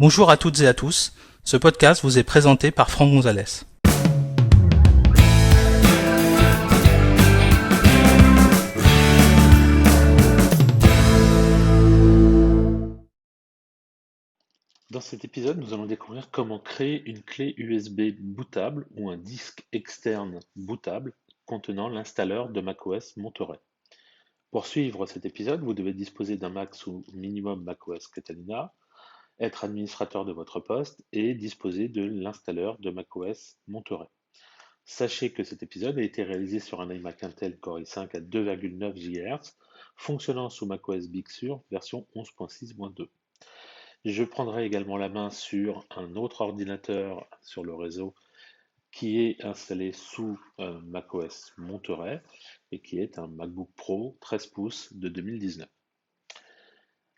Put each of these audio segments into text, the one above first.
Bonjour à toutes et à tous, ce podcast vous est présenté par Franck Gonzalez. Dans cet épisode, nous allons découvrir comment créer une clé USB bootable ou un disque externe bootable contenant l'installeur de macOS Monterey. Pour suivre cet épisode, vous devez disposer d'un Mac sous minimum macOS Catalina, être administrateur de votre poste et disposer de l'installeur de macOS Monterey. Sachez que cet épisode a été réalisé sur un iMac Intel Core i5 à 2,9 GHz, fonctionnant sous macOS Big Sur version 11.6.2. Je prendrai également la main sur un autre ordinateur sur le réseau qui est installé sous macOS Monterey et qui est un MacBook Pro 13 pouces de 2019.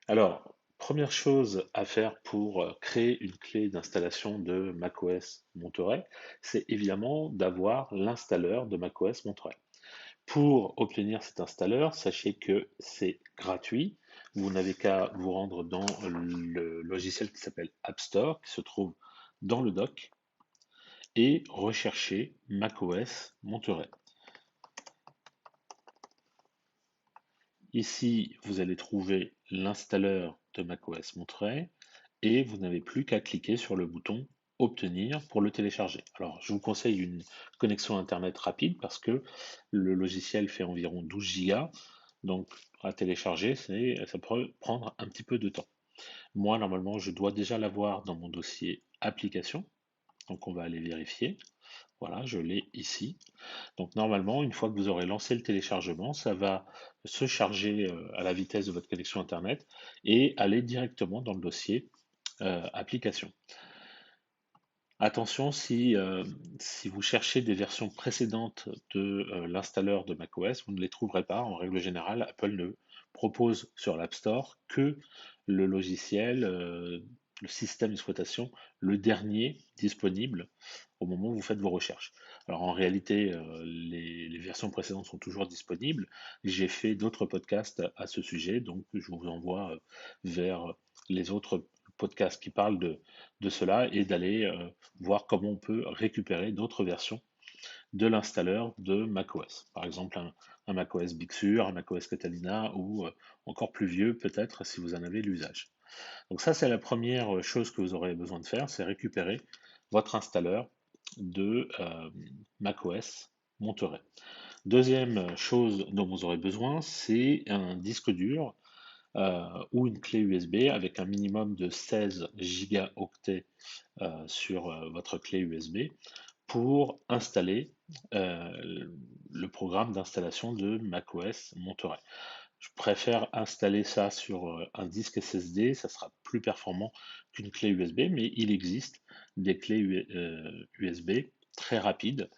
Alors, première chose à faire pour créer une clé d'installation de macOS Monterey, c'est évidemment d'avoir l'installeur de macOS Monterey. Pour obtenir cet installeur, sachez que c'est gratuit. Vous n'avez qu'à vous rendre dans le logiciel qui s'appelle App Store, qui se trouve dans le dock, et rechercher macOS Monterey. Ici, vous allez trouver l'installeur de macOS Monterey et vous n'avez plus qu'à cliquer sur le bouton Obtenir pour le télécharger. Alors, je vous conseille une connexion Internet rapide parce que le logiciel fait environ 12 Go. Donc, à télécharger, ça peut prendre un petit peu de temps. Moi, normalement, je dois déjà l'avoir dans mon dossier application. Donc, on va aller vérifier. Voilà, je l'ai ici. Donc, normalement, une fois que vous aurez lancé le téléchargement, ça va se charger à la vitesse de votre connexion Internet et aller directement dans le dossier application. Attention, si vous cherchez des versions précédentes de l'installeur de macOS, vous ne les trouverez pas. En règle générale, Apple ne propose sur l'App Store que le logiciel, le système d'exploitation, le dernier disponible au moment où vous faites vos recherches. Alors en réalité, les versions précédentes sont toujours disponibles. J'ai fait d'autres podcasts à ce sujet, donc je vous envoie vers les autres podcasts qui parlent de cela et d'aller voir comment on peut récupérer d'autres versions de l'installeur de macOS. Par exemple, un macOS Big Sur, un macOS Catalina ou encore plus vieux peut-être si vous en avez l'usage. Donc ça, c'est la première chose que vous aurez besoin de faire, c'est récupérer votre installeur de macOS Monterey. Deuxième chose dont vous aurez besoin, c'est un disque dur ou une clé USB avec un minimum de 16 gigaoctets sur votre clé USB pour installer le programme d'installation de macOS Monterey. Je préfère installer ça sur un disque SSD, ça sera plus performant qu'une clé USB, mais il existe des clés USB très rapides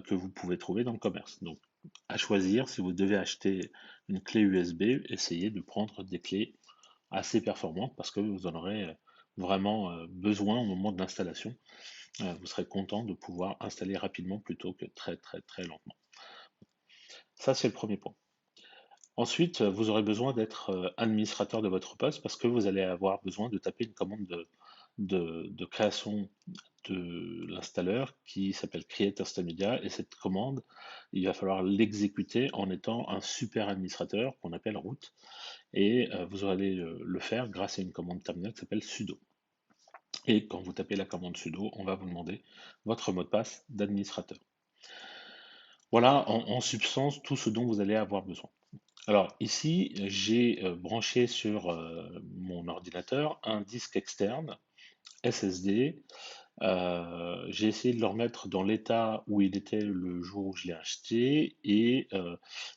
que vous pouvez trouver dans le commerce. Donc, à choisir, si vous devez acheter une clé USB, essayez de prendre des clés assez performantes parce que vous en aurez vraiment besoin au moment de l'installation. Vous serez content de pouvoir installer rapidement plutôt que très très très lentement. Ça, c'est le premier point. Ensuite, vous aurez besoin d'être administrateur de votre poste parce que vous allez avoir besoin de taper une commande de création de l'installeur qui s'appelle Create Instant Media et cette commande, il va falloir l'exécuter en étant un super administrateur qu'on appelle root et vous allez le faire grâce à une commande terminale qui s'appelle sudo. Et quand vous tapez la commande sudo, on va vous demander votre mot de passe d'administrateur. Voilà en substance tout ce dont vous allez avoir besoin. Alors ici, j'ai branché sur mon ordinateur un disque externe SSD. J'ai essayé de le remettre dans l'état où il était le jour où je l'ai acheté et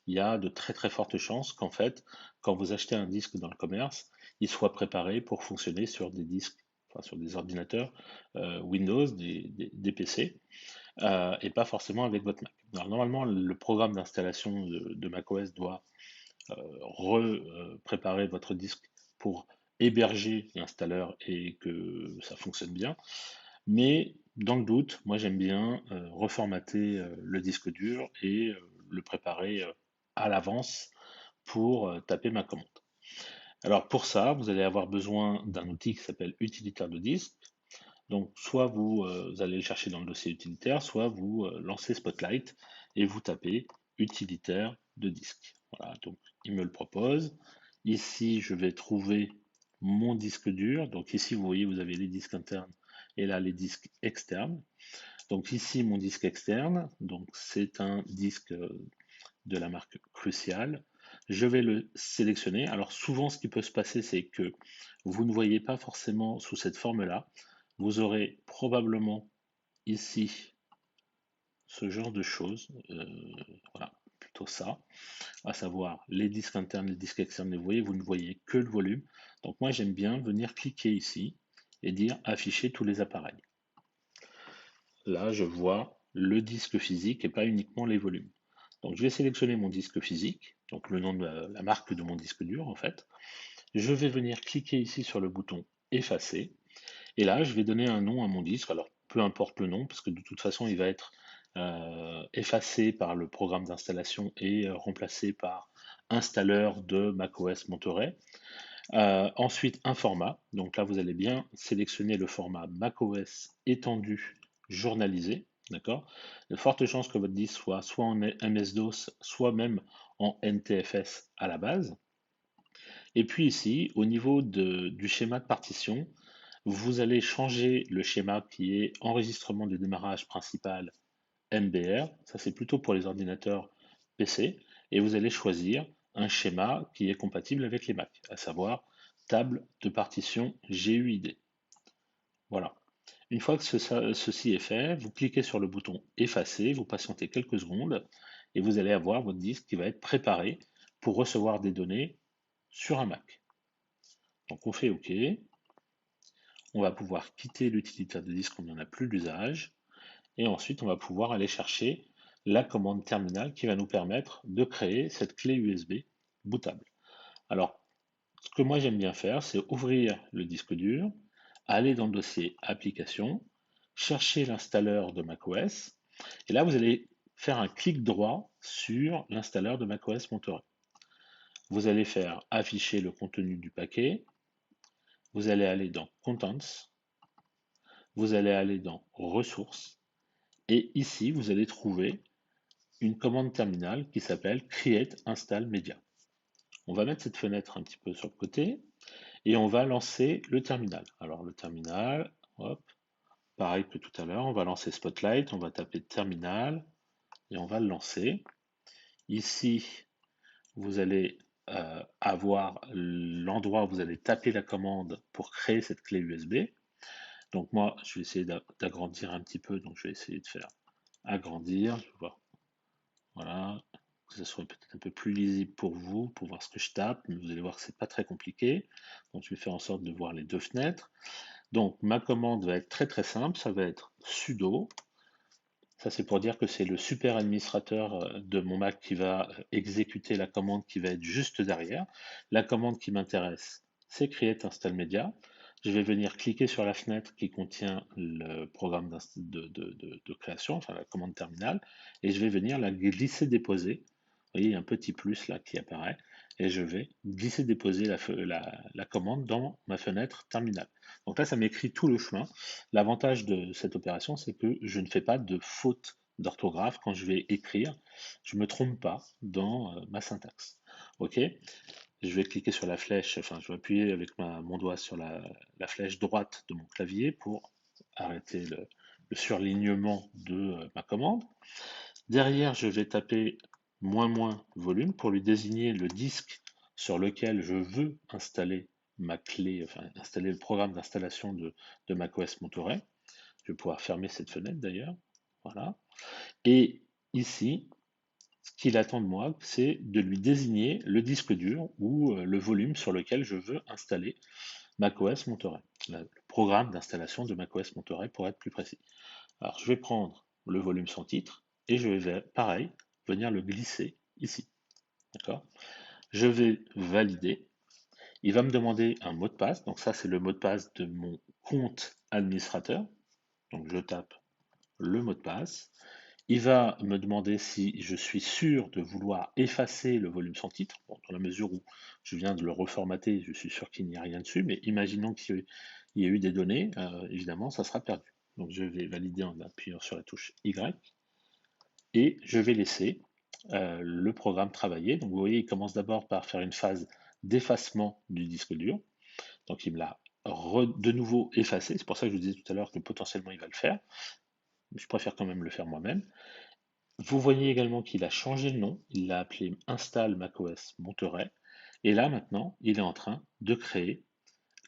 il y a de très très fortes chances qu'en fait, quand vous achetez un disque dans le commerce, il soit préparé pour fonctionner sur des disques, enfin sur des ordinateurs Windows, des PC et pas forcément avec votre Mac. Alors, normalement, le programme d'installation de macOS doit préparer votre disque pour héberger l'installeur et que ça fonctionne bien. Mais dans le doute, moi j'aime bien reformater le disque dur et le préparer à l'avance pour taper ma commande. Alors pour ça, vous allez avoir besoin d'un outil qui s'appelle utilitaire de disque. Donc soit vous allez le chercher dans le dossier utilitaire, soit vous lancez Spotlight et vous tapez utilitaire de disque. Voilà, donc il me le propose. Ici, je vais trouver mon disque dur. Donc ici, vous voyez, vous avez les disques internes et là les disques externes. Donc ici, mon disque externe, donc c'est un disque de la marque Crucial. Je vais le sélectionner. Alors souvent, ce qui peut se passer, c'est que vous ne voyez pas forcément sous cette forme-là. Vous aurez probablement ici ce genre de choses. Voilà, plutôt ça, à savoir les disques internes, les disques externes. Vous voyez, vous ne voyez que le volume. Donc moi, j'aime bien venir cliquer ici et dire afficher tous les appareils. Là, je vois le disque physique et pas uniquement les volumes. Donc je vais sélectionner mon disque physique, donc le nom de la marque de mon disque dur en fait. Je vais venir cliquer ici sur le bouton effacer. Et là, je vais donner un nom à mon disque. Alors peu importe le nom, parce que de toute façon, il va être effacé par le programme d'installation et remplacé par installeur de macOS Monterey. Ensuite, un format. Donc là, vous allez bien sélectionner le format macOS étendu journalisé. D'accord? Il y a de fortes chances que votre disque soit en MS-DOS, soit même en NTFS à la base. Et puis ici, au niveau du schéma de partition, vous allez changer le schéma qui est enregistrement de démarrage principal MBR. Ça, c'est plutôt pour les ordinateurs PC. Et vous allez choisir un schéma qui est compatible avec les Mac, à savoir table de partition GUID. Voilà. Une fois que ceci est fait, vous cliquez sur le bouton effacer, vous patientez quelques secondes et vous allez avoir votre disque qui va être préparé pour recevoir des données sur un Mac. Donc on fait OK. On va pouvoir quitter l'utilitaire de disque, on n'en a plus d'usage. Et ensuite, on va pouvoir aller chercher la commande terminale qui va nous permettre de créer cette clé USB bootable. Alors, ce que moi j'aime bien faire, c'est ouvrir le disque dur, aller dans le dossier Applications, chercher l'installeur de macOS, et là vous allez faire un clic droit sur l'installeur de macOS Monterey. Vous allez faire afficher le contenu du paquet, vous allez aller dans Contents, vous allez aller dans Ressources, et ici vous allez trouver une commande terminale qui s'appelle Create Install Media. On va mettre cette fenêtre un petit peu sur le côté et on va lancer le terminal. Alors le terminal, hop, pareil que tout à l'heure, on va lancer Spotlight, on va taper terminal et on va le lancer. Ici, vous allez avoir l'endroit où vous allez taper la commande pour créer cette clé USB. Donc moi, je vais essayer d'agrandir un petit peu, donc je vais essayer de faire agrandir, je vais voir. Voilà, que ce soit peut-être un peu plus lisible pour vous, pour voir ce que je tape, mais vous allez voir que c'est pas très compliqué. Donc je vais faire en sorte de voir les deux fenêtres. Donc ma commande va être très très simple, ça va être sudo. Ça c'est pour dire que c'est le super administrateur de mon Mac qui va exécuter la commande qui va être juste derrière. La commande qui m'intéresse, c'est create install media. Je vais venir cliquer sur la fenêtre qui contient le programme de création, enfin la commande terminale, et je vais venir la glisser-déposer. Vous voyez, il y a un petit plus là qui apparaît, et je vais glisser-déposer la commande dans ma fenêtre terminale. Donc là, ça m'écrit tout le chemin. L'avantage de cette opération, c'est que je ne fais pas de faute d'orthographe quand je vais écrire. Je ne me trompe pas dans ma syntaxe. OK? Je vais cliquer sur la flèche, enfin, je vais appuyer avec mon doigt sur la flèche droite de mon clavier pour arrêter le surlignement de ma commande. Derrière, je vais taper moins volume pour lui désigner le disque sur lequel je veux installer ma clé, enfin installer le programme d'installation de macOS Monterey. Je vais pouvoir fermer cette fenêtre d'ailleurs. Voilà. Et ici, ce qu'il attend de moi, c'est de lui désigner le disque dur ou le volume sur lequel je veux installer macOS Monterey, le programme d'installation de macOS Monterey pour être plus précis. Alors je vais prendre le volume sans titre et je vais, pareil, venir le glisser ici. D'accord? Je vais valider. Il va me demander un mot de passe. Donc ça, c'est le mot de passe de mon compte administrateur. Donc je tape le mot de passe. Il va me demander si je suis sûr de vouloir effacer le volume sans titre. Bon, dans la mesure où je viens de le reformater, je suis sûr qu'il n'y a rien dessus, mais imaginons qu'il y ait eu des données, évidemment, ça sera perdu. Donc je vais valider en appuyant sur la touche Y et je vais laisser le programme travailler. Donc vous voyez, il commence d'abord par faire une phase d'effacement du disque dur. Donc il me l'a de nouveau effacé. C'est pour ça que je vous disais tout à l'heure que potentiellement il va le faire. Mais je préfère quand même le faire moi-même. Vous voyez également qu'il a changé le nom. Il l'a appelé Install macOS Monterey. Et là maintenant, il est en train de créer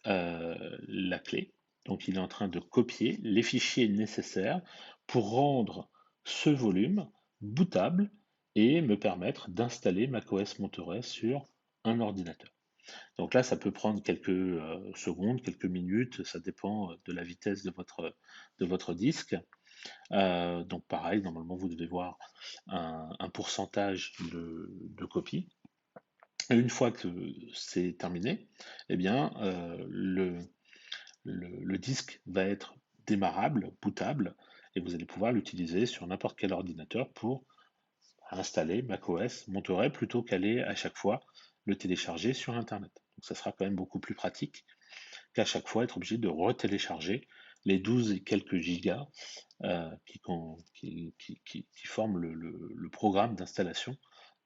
la clé. Donc il est en train de copier les fichiers nécessaires pour rendre ce volume bootable et me permettre d'installer macOS Monterey sur un ordinateur. Donc là, ça peut prendre quelques secondes, quelques minutes, ça dépend de la vitesse de votre disque. Donc pareil, normalement, vous devez voir un pourcentage de copies. Et une fois que c'est terminé, eh bien, le disque va être démarrable, bootable, et vous allez pouvoir l'utiliser sur n'importe quel ordinateur pour installer macOS Monterey plutôt qu'aller à chaque fois le télécharger sur Internet. Donc ça sera quand même beaucoup plus pratique qu'à chaque fois être obligé de retélécharger les 12 et quelques gigas qui forment le programme d'installation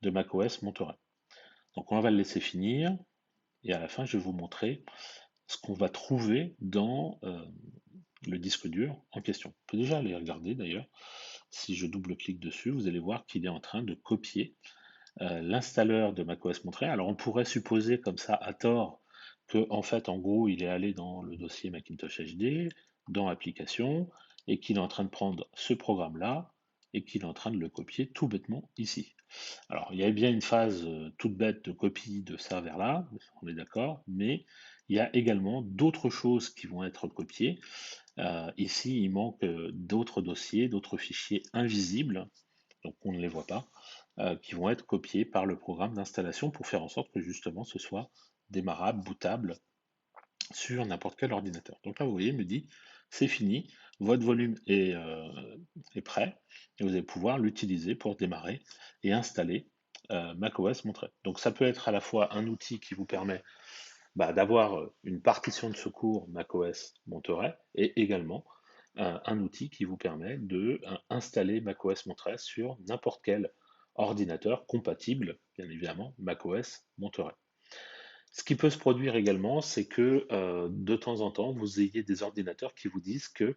de macOS Monterey. Donc on va le laisser finir et à la fin je vais vous montrer ce qu'on va trouver dans le disque dur en question. On peut déjà aller regarder d'ailleurs. Si je double-clique dessus, vous allez voir qu'il est en train de copier l'installeur de macOS Monterey. Alors on pourrait supposer comme ça à tort que en fait en gros il est allé dans le dossier Macintosh HD, dans Applications, et qu'il est en train de prendre ce programme-là et qu'il est en train de le copier tout bêtement ici. Alors il y a bien une phase toute bête de copie de ça vers là, on est d'accord, mais il y a également d'autres choses qui vont être copiées. Ici il manque d'autres dossiers, d'autres fichiers invisibles, donc on ne les voit pas, qui vont être copiés par le programme d'installation pour faire en sorte que justement ce soit démarrable, bootable sur n'importe quel ordinateur. Donc là, vous voyez, il me dit, c'est fini, votre volume est prêt, et vous allez pouvoir l'utiliser pour démarrer et installer macOS Monterey. Donc ça peut être à la fois un outil qui vous permet d'avoir une partition de secours macOS Monterey, et également un outil qui vous permet de installer macOS Monterey sur n'importe quel ordinateur compatible, bien évidemment, macOS Monterey. Ce qui peut se produire également, c'est que de temps en temps, vous ayez des ordinateurs qui vous disent que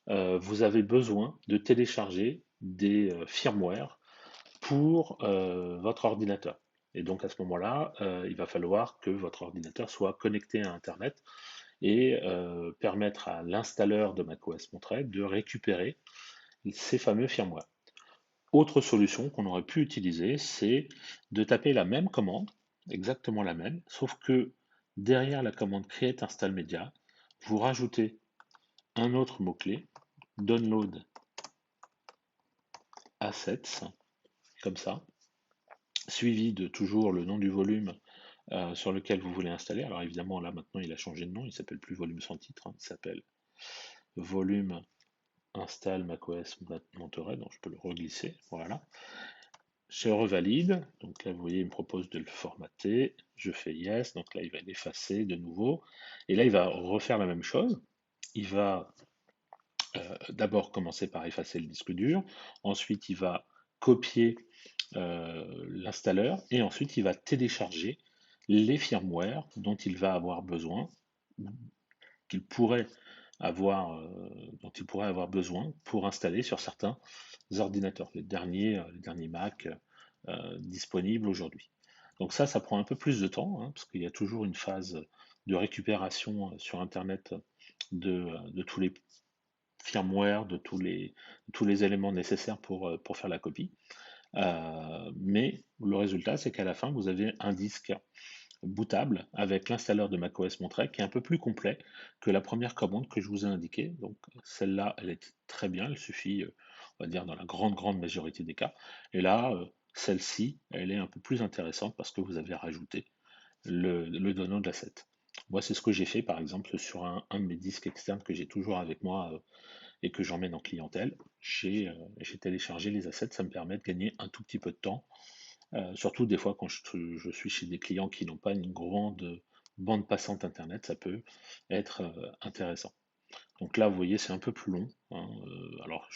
vous avez besoin de télécharger des firmware pour votre ordinateur. Et donc à ce moment-là, il va falloir que votre ordinateur soit connecté à Internet et permettre à l'installeur de macOS Monterey de récupérer ces fameux firmware. Autre solution qu'on aurait pu utiliser, c'est de taper la même commande, exactement la même, sauf que derrière la commande create install media, vous rajoutez un autre mot-clé, download assets, comme ça, suivi de toujours le nom du volume sur lequel vous voulez installer. Alors évidemment, là maintenant, il a changé de nom, il s'appelle plus volume sans titre, hein, il s'appelle volume install macOS Monterey, donc je peux le reglisser, voilà. Je revalide, donc là vous voyez il me propose de le formater, je fais yes, donc là il va l'effacer de nouveau, et là il va refaire la même chose, il va d'abord commencer par effacer le disque dur, ensuite il va copier l'installeur, et ensuite il va télécharger les firmware dont il va avoir besoin, qu'il pourrait dont il pourrait avoir besoin pour installer sur certains ordinateurs, les derniers Mac disponibles aujourd'hui. Donc ça prend un peu plus de temps, hein, parce qu'il y a toujours une phase de récupération sur Internet de tous les firmware, tous les éléments nécessaires pour faire la copie. Mais le résultat, c'est qu'à la fin, vous avez un disque bootable avec l'installeur de macOS Monterey qui est un peu plus complet que la première commande que je vous ai indiquée. Donc celle-là, elle est très bien, il suffit, on va dire, dans la grande majorité des cas. Et là, celle-ci, elle est un peu plus intéressante parce que vous avez rajouté le download asset. Moi, c'est ce que j'ai fait, par exemple, sur un de mes disques externes que j'ai toujours avec moi et que j'emmène en clientèle. J'ai téléchargé les assets, ça me permet de gagner un tout petit peu de temps, surtout des fois quand je suis chez des clients qui n'ont pas une grande bande passante Internet, ça peut être intéressant. Donc là, vous voyez, c'est un peu plus long, hein, alors,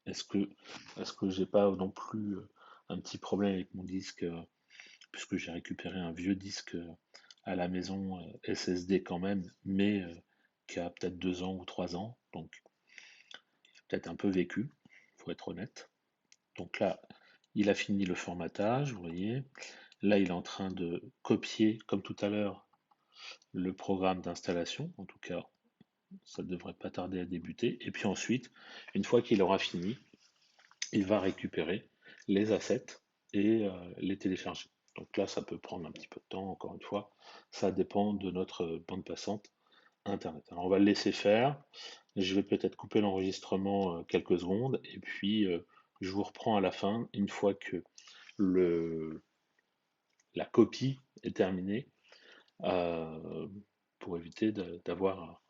est-ce que j'ai pas non plus un petit problème avec mon disque, puisque j'ai récupéré un vieux disque à la maison, SSD quand même, mais qui a peut-être 2 ans ou 3 ans, donc peut-être un peu vécu, faut être honnête. Donc là, il a fini le formatage, vous voyez. Là, il est en train de copier, comme tout à l'heure, le programme d'installation. En tout cas, ça ne devrait pas tarder à débuter. Et puis ensuite, une fois qu'il aura fini, il va récupérer les assets et les télécharger. Donc là, ça peut prendre un petit peu de temps, encore une fois. Ça dépend de notre bande passante Internet. Alors on va le laisser faire. Je vais peut-être couper l'enregistrement quelques secondes et puis je vous reprends à la fin, une fois que le, la copie est terminée, euh, pour éviter d'avoir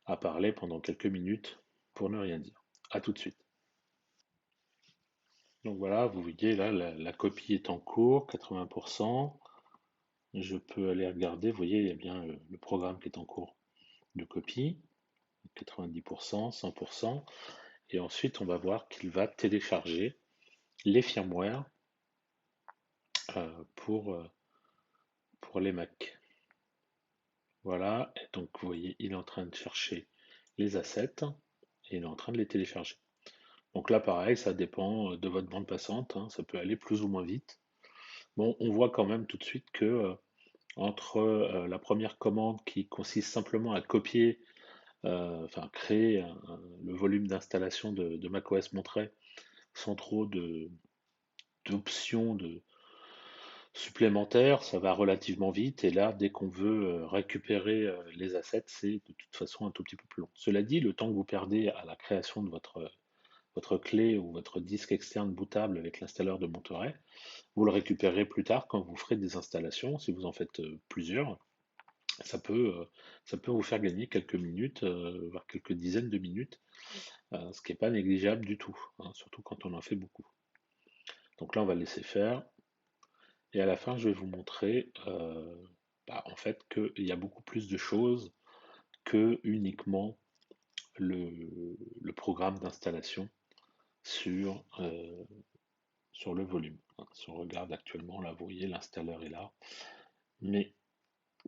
à parler pendant quelques minutes pour ne rien dire. À tout de suite. Donc voilà, vous voyez là, la copie est en cours, 80%. Je peux aller regarder, vous voyez, il y a bien le programme qui est en cours de copie, 90%, 100%. Et ensuite, on va voir qu'il va télécharger les firmware pour les Mac. Voilà, et donc vous voyez, il est en train de chercher les assets et il est en train de les télécharger. Donc là, pareil, ça dépend de votre bande passante, hein, ça peut aller plus ou moins vite. Bon, on voit quand même tout de suite que entre la première commande qui consiste simplement à copier, enfin créer le volume d'installation de macOS Monterey sans trop d'options supplémentaires, ça va relativement vite. Et là, dès qu'on veut récupérer les assets, c'est de toute façon un tout petit peu plus long. Cela dit, le temps que vous perdez à la création de votre clé ou votre disque externe bootable avec l'installeur de Monterey, vous le récupérerez plus tard quand vous ferez des installations, si vous en faites plusieurs. Ça peut, euh, Ça peut vous faire gagner quelques minutes, voire quelques dizaines de minutes, ce qui n'est pas négligeable du tout, hein, surtout quand on en fait beaucoup. Donc là, on va le laisser faire. Et à la fin, je vais vous montrer en fait qu'il y a beaucoup plus de choses que uniquement le programme d'installation sur, sur le volume, hein. Si on regarde actuellement, là, vous voyez, l'installeur est là. Mais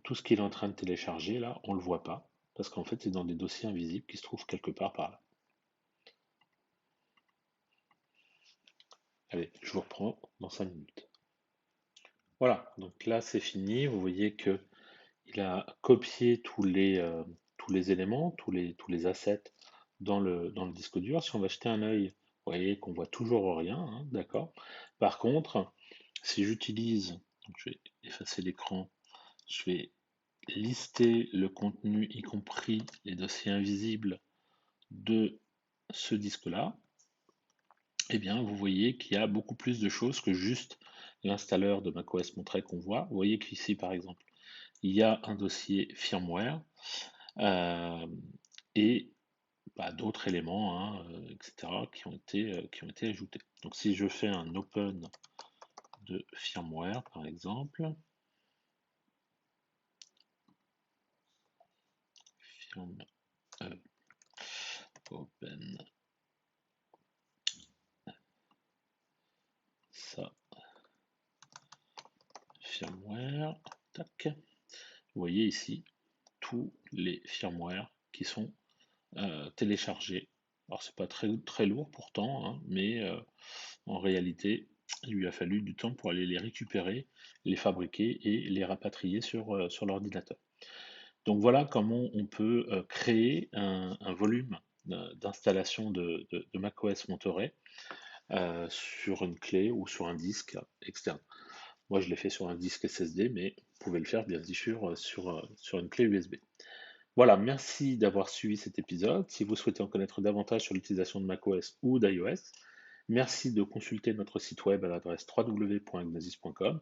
tout ce qu'il est en train de télécharger, là, on ne le voit pas, parce qu'en fait, c'est dans des dossiers invisibles qui se trouvent quelque part par là. Allez, je vous reprends dans 5 minutes. Voilà, donc là, c'est fini. Vous voyez que il a copié tous les éléments, tous les assets dans le disque dur. Si on va jeter un œil, vous voyez qu'on voit toujours rien, hein, d'accord? Par contre, si j'utilise, donc je vais effacer l'écran, je vais lister le contenu, y compris les dossiers invisibles de ce disque-là, eh bien, vous voyez qu'il y a beaucoup plus de choses que juste l'installeur de macOS Monterey qu'on voit. Vous voyez qu'ici, par exemple, il y a un dossier firmware euh, et d'autres éléments, hein, etc., qui ont été ajoutés. Donc si je fais un open de firmware, par exemple, firm, euh, open ça, firmware, tac, vous voyez ici tous les firmware qui sont téléchargés. Alors c'est pas très lourd pourtant, hein, mais en réalité, il lui a fallu du temps pour aller les récupérer, les fabriquer et les rapatrier sur l'ordinateur. Donc voilà comment on peut créer un volume d'installation de macOS Monterey sur une clé ou sur un disque externe. Moi, je l'ai fait sur un disque SSD, mais vous pouvez le faire bien sûr sur une clé USB. Voilà, merci d'avoir suivi cet épisode. Si vous souhaitez en connaître davantage sur l'utilisation de macOS ou d'iOS, merci de consulter notre site web à l'adresse www.gnosis.com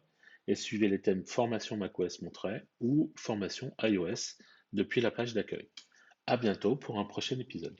et suivez les thèmes Formation macOS Monterey ou Formation iOS depuis la page d'accueil. À bientôt pour un prochain épisode.